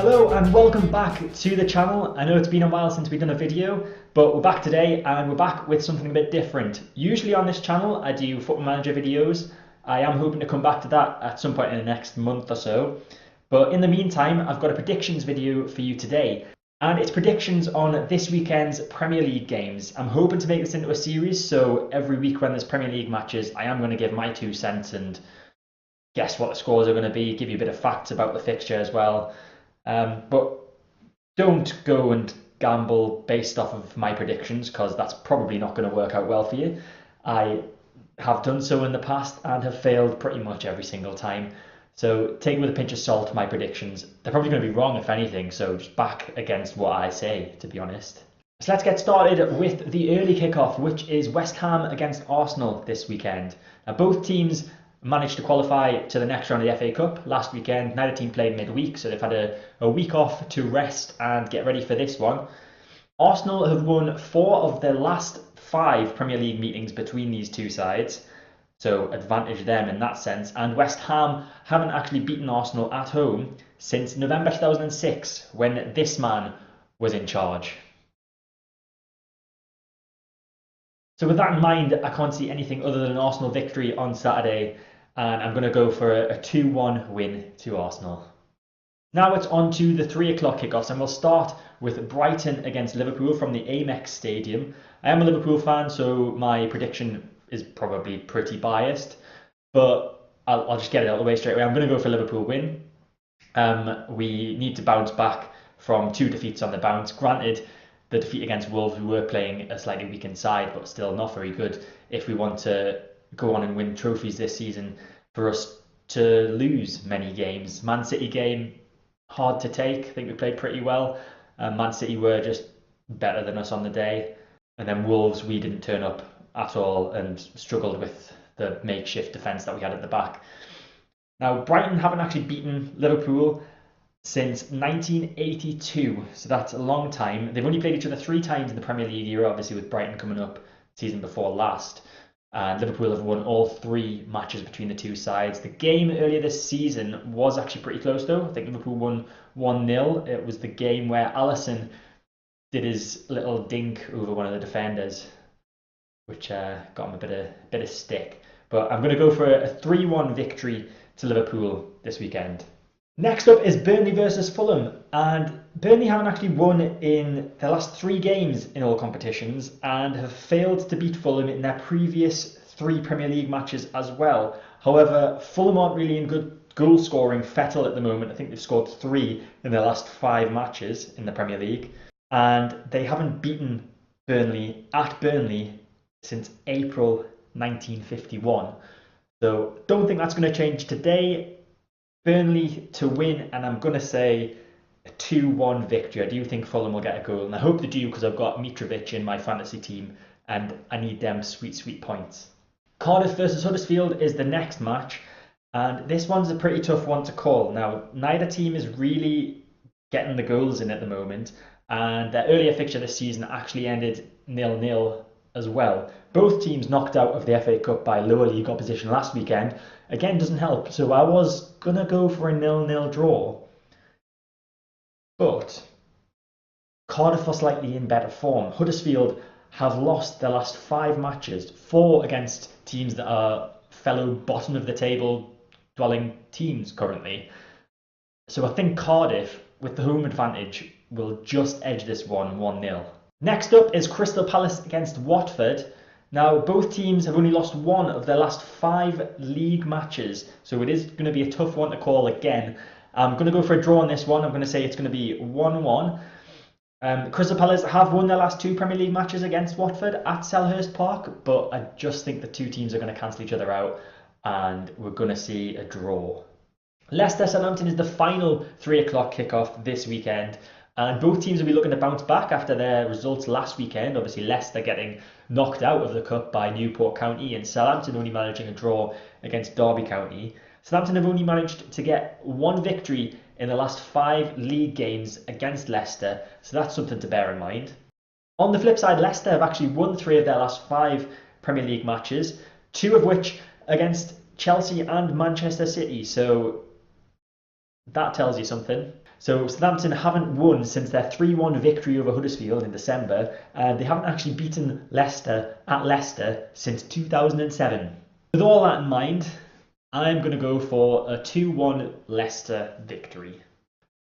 Hello and welcome back to the channel. I know it's been a while since we've done a video, but we're back today and we're back with something a bit different. Usually on this channel I do Football Manager videos. I am hoping to come back to that at some point in the next month or so. But in the meantime, I've got a predictions video for you today. And it's predictions on this weekend's Premier League games. I'm hoping to make this into a series, so every week when there's Premier League matches, I am going to give my 2 cents and guess what the scores are going to be, give you a bit of facts about the fixture as well. But don't go and gamble based off of my predictions, because that's probably not going to work out well for you. I have done so in the past and have failed pretty much every single time. So take with a pinch of salt my predictions. They're probably going to be wrong if anything, so just back against what I say, to be honest. So let's get started with the early kickoff, which is West Ham against Arsenal this weekend. Now, both teams managed to qualify to the next round of the FA Cup last weekend. Neither team played midweek, so they've had a week off to rest and get ready for this one. Arsenal have won 4 of their last 5 Premier League meetings between these two sides, so advantage them in that sense. And West Ham haven't actually beaten Arsenal at home since November 2006, when this man was in charge. So with that in mind, I can't see anything other than an Arsenal victory on Saturday, and I'm going to go for a 2-1 win to Arsenal. Now it's on to the 3 o'clock kickoffs, and we'll start with Brighton against Liverpool from the Amex Stadium. I am a Liverpool fan, so my prediction is probably pretty biased, but I'll just get it out of the way straight away. I'm going to go for a Liverpool win. We need to bounce back from 2 defeats on the bounce. Granted, the defeat against Wolves, we were playing a slightly weakened side, but still not very good if we want to go on and win trophies this season. For us to lose many games, Man City game, hard to take. I think we played pretty well. Man City were just better than us on the day. And then Wolves, we didn't turn up at all and struggled with the makeshift defence that we had at the back. Now, Brighton haven't actually beaten Liverpool since 1982, so that's a long time. They've only played each other 3 times in the Premier League era, obviously with Brighton coming up season before last. And Liverpool have won all 3 matches between the two sides. The game earlier this season was actually pretty close though. I think Liverpool won 1-0. It was the game where Alisson did his little dink over one of the defenders, which got him a bit of stick. But I'm going to go for a 3-1 victory to Liverpool this weekend. Next up is Burnley versus Fulham, and Burnley haven't actually won in their last 3 games in all competitions and have failed to beat Fulham in their previous 3 Premier League matches as well. However, Fulham aren't really in good goal scoring fettle at the moment. I think they've scored 3 in their last 5 matches in the Premier League, and they haven't beaten Burnley at Burnley since April 1951. So don't think that's going to change today. Burnley to win, and I'm going to say a 2-1 victory. I do think Fulham will get a goal, and I hope they do, because I've got Mitrovic in my fantasy team and I need them sweet points. Cardiff versus Huddersfield is the next match, and this one's a pretty tough one to call. Now, neither team is really getting the goals in at the moment, and their earlier fixture this season actually ended 0-0 as well. Both teams knocked out of the FA Cup by lower league opposition last weekend. Again, doesn't help. So I was going to go for a 0-0 draw. But Cardiff are slightly in better form. Huddersfield have lost their last 5 matches, 4 against teams that are fellow bottom of the table dwelling teams currently. So I think Cardiff, with the home advantage, will just edge this one 1-0. Next up is Crystal Palace against Watford. Now, both teams have only lost 1 of their last 5 league matches, so it is going to be a tough one to call again. I'm going to go for a draw on this one. I'm going to say it's going to be 1-1. Crystal Palace have won their last 2 Premier League matches against Watford at Selhurst Park, but I just think the 2 teams are going to cancel each other out, and we're going to see a draw. Leicester Southampton is the final 3 o'clock kickoff this weekend. And both teams will be looking to bounce back after their results last weekend. Obviously, Leicester getting knocked out of the Cup by Newport County, and Southampton only managing a draw against Derby County. Southampton have only managed to get 1 victory in the last 5 league games against Leicester, so that's something to bear in mind. On the flip side, Leicester have actually won 3 of their last 5 Premier League matches, 2 of which against Chelsea and Manchester City. So That tells you something. So Southampton haven't won since their 3-1 victory over Huddersfield in December, and they haven't actually beaten Leicester at Leicester since 2007. With all that in mind, I'm going to go for a 2-1 Leicester victory.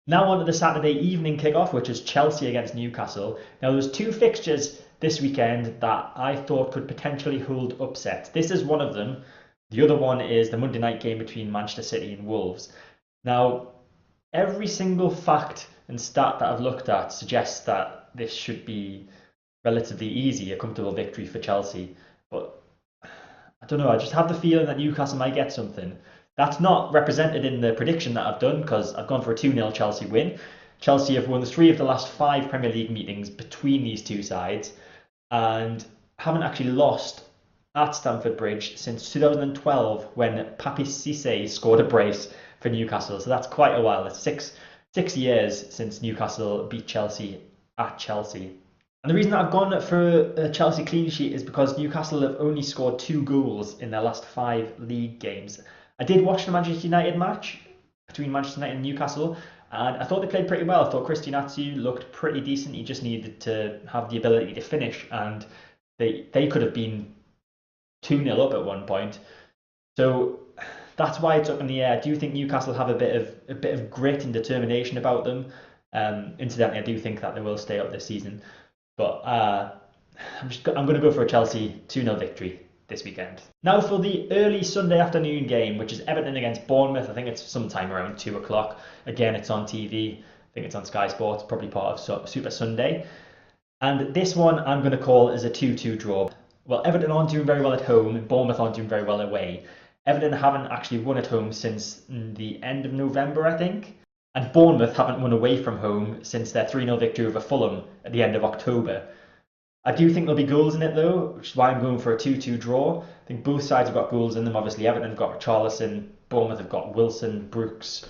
Now on to the Saturday evening kickoff, which is Chelsea against Newcastle. Now there's two fixtures this weekend that I thought could potentially hold upsets. This is one of them. The other one is the Monday night game between Manchester City and Wolves. Now, every single fact and stat that I've looked at suggests that this should be relatively easy, a comfortable victory for Chelsea. But I don't know, I just have the feeling that Newcastle might get something. That's not represented in the prediction that I've done because I've gone for a 2-0 Chelsea win. Chelsea have won 3 of the last 5 Premier League meetings between these two sides and haven't actually lost at Stamford Bridge since 2012 when Papi Cissé scored a brace for Newcastle. So that's quite a while. It's six years since Newcastle beat Chelsea at Chelsea. And the reason that I've gone for a Chelsea clean sheet is because Newcastle have only scored 2 goals in their last 5 league games. I did watch the Manchester United match between Manchester United and Newcastle, and I thought they played pretty well. I thought Christian Atsu looked pretty decent. He just needed to have the ability to finish, and they could have been 2-0 up at one point. So that's why it's up in the air. I do think Newcastle have a bit of grit and determination about them. Incidentally, I do think that they will stay up this season. But I'm going to go for a Chelsea 2-0 victory this weekend. Now for the early Sunday afternoon game, which is Everton against Bournemouth. I think it's sometime around 2 o'clock. Again, it's on TV. I think it's on Sky Sports, probably part of Super Sunday. And this one I'm going to call as a 2-2 draw. Well, Everton aren't doing very well at home, and Bournemouth aren't doing very well away. Everton haven't actually won at home since the end of November, I think. And Bournemouth haven't won away from home since their 3-0 victory over Fulham at the end of October. I do think there'll be goals in it though, which is why I'm going for a 2-2 draw. I think both sides have got goals in them. Obviously, Everton have got Richarlison, Bournemouth have got Wilson, Brooks.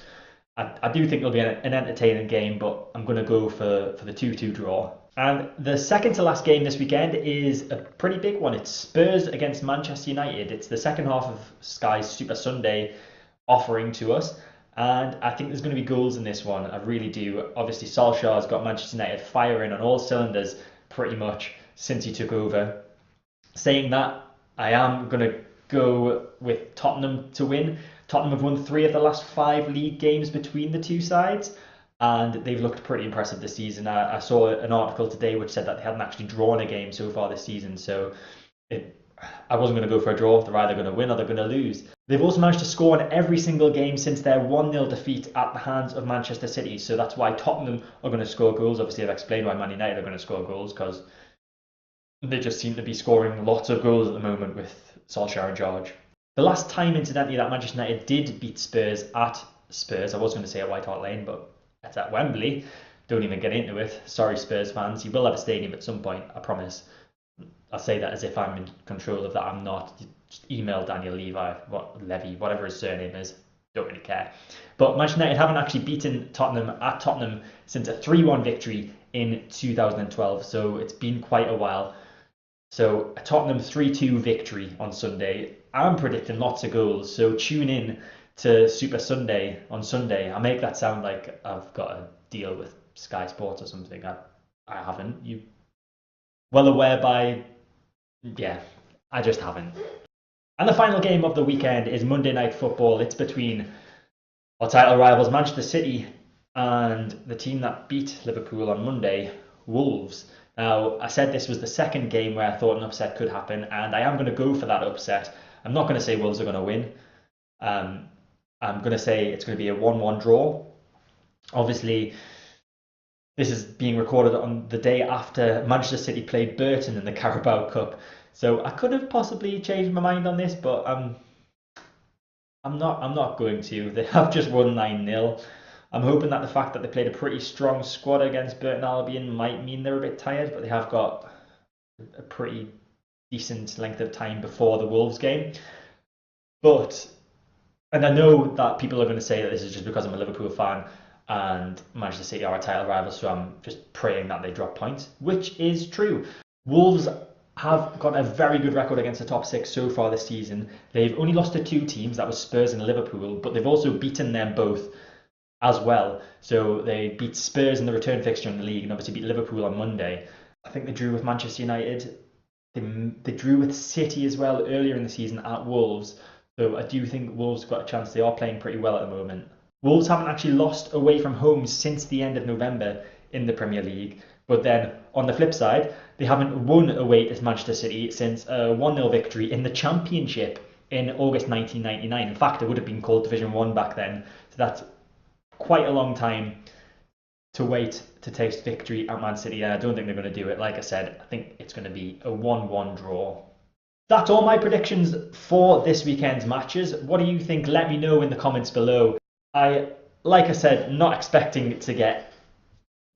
I do think it'll be an entertaining game, but I'm going to go for the 2-2 draw. And the second to last game this weekend is a pretty big one. It's Spurs against Manchester United. It's the second half of Sky's Super Sunday offering to us. And I think there's going to be goals in this one. I really do. Obviously, Solskjaer's got Manchester United firing on all cylinders pretty much since he took over. Saying that, I am going to go with Tottenham to win. Tottenham have won 3 of the last 5 league games between the two sides, and they've looked pretty impressive this season. I saw an article today which said that they hadn't actually drawn a game so far this season, so I wasn't going to go for a draw. They're either going to win or they're going to lose. They've also managed to score in every single game since their 1-0 defeat at the hands of Manchester City, so that's why Tottenham are going to score goals. Obviously, I've explained why Man United are going to score goals, because they just seem to be scoring lots of goals at the moment with Solskjaer in charge. The last time, incidentally, that Manchester United did beat Spurs at Spurs, I was going to say at White Hart Lane, but it's at Wembley. Don't even get into it. Sorry, Spurs fans. You will have a stadium at some point, I promise. I say that as if I'm in control of that. I'm not. Just email Daniel Levy, whatever his surname is. Don't really care. But Manchester United haven't actually beaten Tottenham at Tottenham since a 3-1 victory in 2012. So it's been quite a while. So a Tottenham 3-2 victory on Sunday. I'm predicting lots of goals. So tune in to Super Sunday on Sunday. I make that sound like I've got a deal with Sky Sports or something. I haven't. You well aware by... Yeah, I just haven't. And the final game of the weekend is Monday Night Football. It's between our title rivals Manchester City and the team that beat Liverpool on Monday, Wolves. Now, I said this was the second game where I thought an upset could happen, and I am going to go for that upset. I'm not going to say Wolves are going to win. I'm going to say it's going to be a 1-1 draw. Obviously, this is being recorded on the day after Manchester City played Burton in the Carabao Cup. So I could have possibly changed my mind on this, but I'm not going to. They have just won 9-0. I'm hoping that the fact that they played a pretty strong squad against Burton Albion might mean they're a bit tired, but they have got a pretty decent length of time before the Wolves game. And I know that people are going to say that this is just because I'm a Liverpool fan and Manchester City are a title rival, so I'm just praying that they drop points, which is true. Wolves have got a very good record against the top 6 so far this season. They've only lost to 2 teams, that was Spurs and Liverpool, but they've also beaten them both. as well. So they beat Spurs in the return fixture in the league and obviously beat Liverpool on Monday. I think they drew with Manchester United. They drew with City as well earlier in the season at Wolves. So I do think Wolves have got a chance. They are playing pretty well at the moment. Wolves haven't actually lost away from home since the end of November in the Premier League. But then on the flip side, they haven't won away to Manchester City since a 1-0 victory in the Championship in August 1999. In fact, it would have been called Division 1 back then. So that's quite a long time to wait to taste victory at Man City. And I don't think they're going to do it. Like I said, I think it's going to be a 1-1 draw. That's all my predictions for this weekend's matches. What do you think? Let me know in the comments below. Like I said, not expecting to get,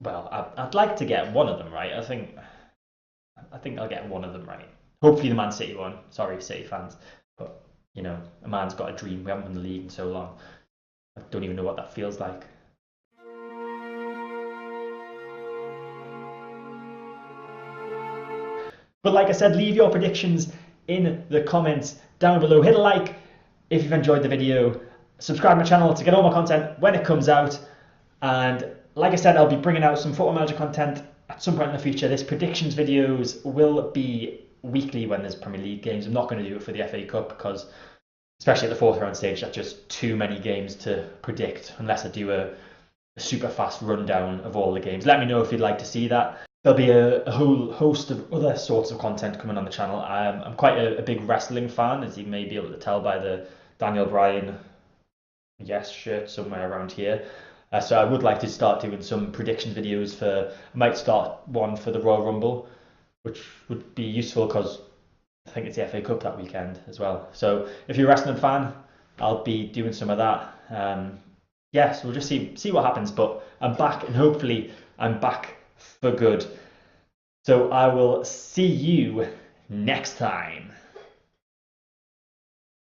well, I'd like to get one of them right. I think I'll get one of them right. Hopefully the Man City one. Sorry, City fans. But, you know, a man's got a dream. We haven't won the league in so long. I don't even know what that feels like. But like I said, leave your predictions in the comments down below. Hit a like if you've enjoyed the video. Subscribe to my channel to get all my content when it comes out. And like I said, I'll be bringing out some Football Manager content at some point in the future. This predictions videos will be weekly when there's Premier League games. I'm not going to do it for the FA Cup because, especially at the fourth round stage, that's just too many games to predict unless I do a super fast rundown of all the games. Let me know if you'd like to see that. There'll be a whole host of other sorts of content coming on the channel. I'm quite a big wrestling fan, as you may be able to tell by the Daniel Bryan Yes shirt somewhere around here. So I would like to start doing some predictions videos for, I might start one for the Royal Rumble, which would be useful because I think it's the FA Cup that weekend as well. So if you're a wrestling fan, I'll be doing some of that. Yes, we'll just see what happens, but I'm back and hopefully I'm back for good. So I will see you next time.